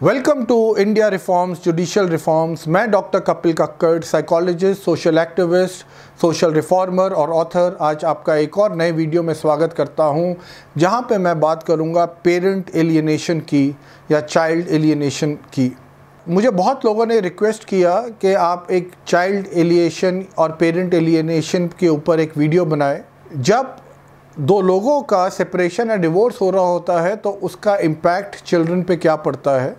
Welcome to India reforms, judicial reforms. मैं doctor Kapil Kakkar, psychologist, social activist, social reformer और author आज आपका एक और नए वीडियो में स्वागत करता हूं, जहां पे मैं बात करूंगा पेरेंट एलियनेशन की या चाइल्ड एलियनेशन की। मुझे बहुत लोगों ने रिक्वेस्ट किया कि आप एक चाइल्ड एलियनेशन और पेरेंट एलियनेशन के ऊपर एक वीडियो बनाएं। जब दो लोगों का सेपरेशन या डिवोर्स हो रहा होता है तो उसका इम्पैक्ट चिल्ड्रन पे क्या पड़ता है,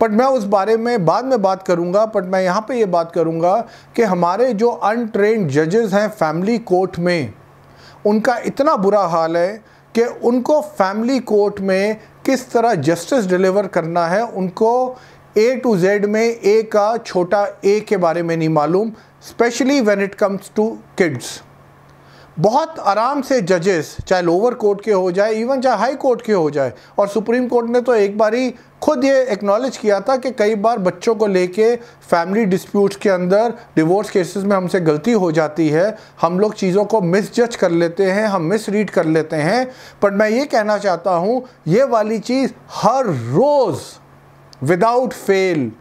बट मैं उस बारे में बाद में बात करूंगा। बट मैं यहाँ पे ये बात करूंगा कि हमारे जो अनट्रेंड जजेस हैं फैमिली कोर्ट में, उनका इतना बुरा हाल है कि उनको फैमिली कोर्ट में किस तरह जस्टिस डिलीवर करना है, उनको A to Z में A का छोटा a के बारे में नहीं मालूम, specially when it comes to kids. बहुत आराम से जजेस, चाहे लोअर कोर्ट के हो जाए, इवन चाहे हाई कोर्ट के हो जाए, और सुप्रीम कोर्ट ने तो एक बारी खुद ये एक्नॉलेज किया था कि कई बार बच्चों को लेके फैमिली डिस्प्यूट्स के अंदर, डिवोर्स केसेस में हमसे गलती हो जाती है, हम लोग चीज़ों को मिसजज कर लेते हैं, हम मिस रीड कर लेते हैं। पर मैं ये कहना चाहता हूँ, ये वाली चीज़ हर रोज़ विदाउट फेल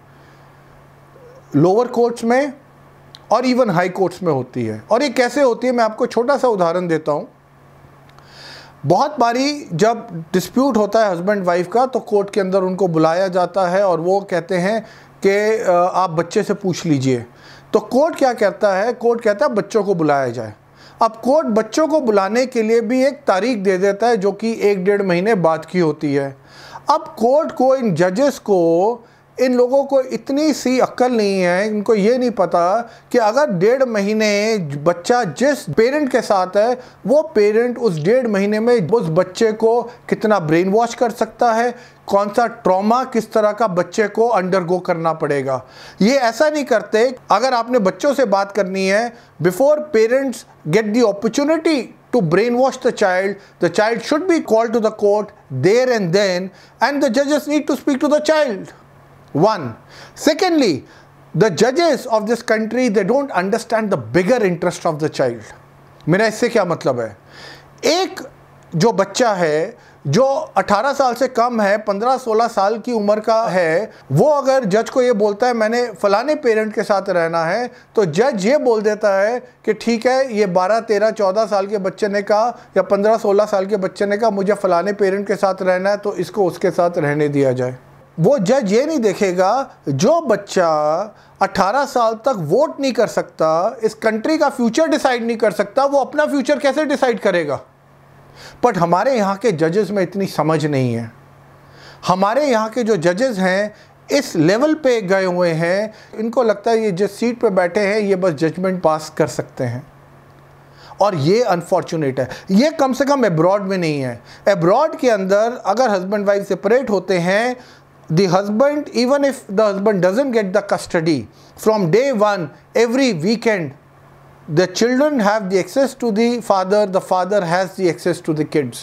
लोअर कोर्ट्स में और इवन हाई कोर्ट्स में होती है। और ये कैसे होती है, मैं आपको छोटा सा उदाहरण देता हूँ। बहुत बारी जब डिस्प्यूट होता है हस्बैंड वाइफ का, तो कोर्ट के अंदर उनको बुलाया जाता है और वो कहते हैं कि आप बच्चे से पूछ लीजिए। तो कोर्ट क्या कहता है, कोर्ट कहता है बच्चों को बुलाया जाए। अब कोर्ट बच्चों को बुलाने के लिए भी एक तारीख दे देता है जो कि 1-1.5 महीने बाद की होती है। अब कोर्ट को, इन जजेस को, इन लोगों को इतनी सी अक्ल नहीं है, इनको ये नहीं पता कि अगर 1.5 महीने बच्चा जिस पेरेंट के साथ है, वो पेरेंट उस 1.5 महीने में उस बच्चे को कितना ब्रेन वॉश कर सकता है, कौन सा ट्रॉमा किस तरह का बच्चे को अंडरगो करना पड़ेगा। ये ऐसा नहीं करते। अगर आपने बच्चों से बात करनी है, before parents get the opportunity to brainwash the child should be called to the court there and then, and the judges need to speak to the child. One. Secondly, the judges of this country, they don't understand the bigger interest of the child. मेरा इससे क्या मतलब है, एक जो बच्चा है जो 18 साल से कम है, 15-16 साल की उम्र का है, वो अगर जज को ये बोलता है मैंने फलाने पेरेंट के साथ रहना है, तो जज ये बोल देता है कि ठीक है, ये 12, 13, 14 साल के बच्चे ने कहा या 15, 16 साल के बच्चे ने कहा मुझे फलाने पेरेंट के साथ रहना है, तो इसको उसके साथ रहने दिया जाए। वो जज ये नहीं देखेगा जो बच्चा 18 साल तक वोट नहीं कर सकता, इस कंट्री का फ्यूचर डिसाइड नहीं कर सकता, वो अपना फ्यूचर कैसे डिसाइड करेगा। बट हमारे यहाँ के जजेस में इतनी समझ नहीं है। हमारे यहाँ के जो जजेस हैं इस लेवल पे गए हुए हैं, इनको लगता है ये जिस सीट पे बैठे हैं ये बस जजमेंट पास कर सकते हैं, और ये अनफॉर्चुनेट है। ये कम से कम एब्रॉड में नहीं है। एब्रॉड के अंदर अगर हस्बैंड वाइफ सेपरेट होते हैं, the husband, even if the husband doesn't get the custody, from day one, every weekend, the children have the access to the father has the access to the kids.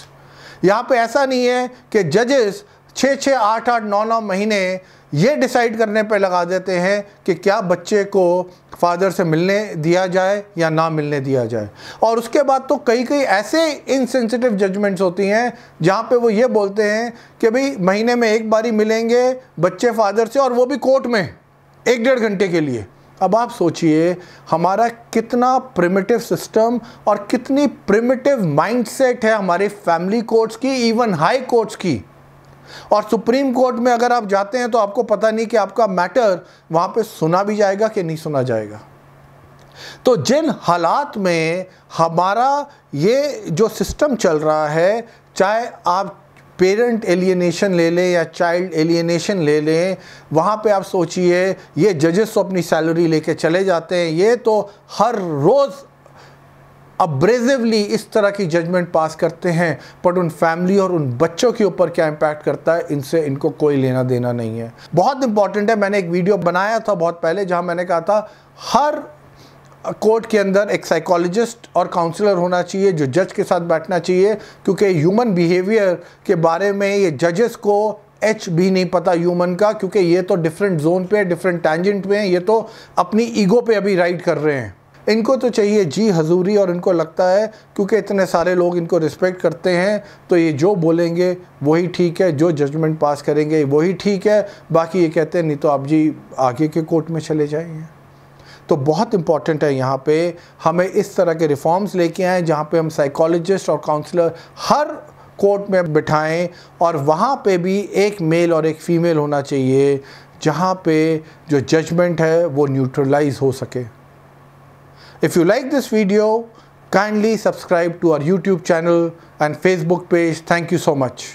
यहाँ पे ऐसा नहीं है कि जजेस 6-6, 8-8, 9-9 महीने ये डिसाइड करने पे लगा देते हैं कि क्या बच्चे को फादर से मिलने दिया जाए या ना मिलने दिया जाए। और उसके बाद तो कई ऐसे इनसेंसिटिव जजमेंट्स होती हैं जहाँ पे वो ये बोलते हैं कि भाई महीने में एक बारी मिलेंगे बच्चे फादर से, और वो भी कोर्ट में 1-1.5 घंटे के लिए। अब आप सोचिए हमारा कितना प्रिमिटिव सिस्टम और कितनी प्रिमिटिव माइंडसेट है हमारे फैमिली कोर्ट्स की, इवन हाई कोर्ट्स की। और सुप्रीम कोर्ट में अगर आप जाते हैं तो आपको पता नहीं कि आपका मैटर वहां पे सुना भी जाएगा कि नहीं सुना जाएगा। तो जिन हालात में हमारा ये जो सिस्टम चल रहा है, चाहे आप पेरेंट एलियनेशन ले लें या चाइल्ड एलियनेशन ले लें, वहाँ पे आप सोचिए ये जजेस तो अपनी सैलरी लेके चले जाते हैं, ये तो हर रोज़ अब्रेसिवली इस तरह की जजमेंट पास करते हैं, बट उन फैमिली और उन बच्चों के ऊपर क्या इम्पैक्ट करता है, इनसे इनको कोई लेना देना नहीं है। बहुत इंपॉर्टेंट है। मैंने एक वीडियो बनाया था बहुत पहले जहाँ मैंने कहा था हर कोर्ट के अंदर एक साइकोलॉजिस्ट और काउंसलर होना चाहिए जो जज के साथ बैठना चाहिए, क्योंकि ह्यूमन बिहेवियर के बारे में ये जजेस को एच भी नहीं पता ह्यूमन का, क्योंकि ये तो डिफरेंट जोन पे, डिफरेंट टैंजेंट पे हैं, ये तो अपनी ईगो पे अभी राइड कर रहे हैं। इनको तो चाहिए जी हजूरी, और इनको लगता है क्योंकि इतने सारे लोग इनको रिस्पेक्ट करते हैं तो ये जो बोलेंगे वही ठीक है, जो जजमेंट पास करेंगे वही ठीक है, बाकी ये कहते हैं नहीं तो आप जी आगे के कोर्ट में चले जाइए। तो बहुत इम्पॉर्टेंट है यहाँ पे हमें इस तरह के रिफॉर्म्स लेके आए जहाँ पे हम साइकोलॉजिस्ट और काउंसलर हर कोर्ट में बिठाएं, और वहाँ पे भी एक मेल और एक फीमेल होना चाहिए जहाँ पे जो जजमेंट है वो न्यूट्रलाइज हो सके। If you like this video, kindly subscribe to our YouTube channel and Facebook page. Thank you so much.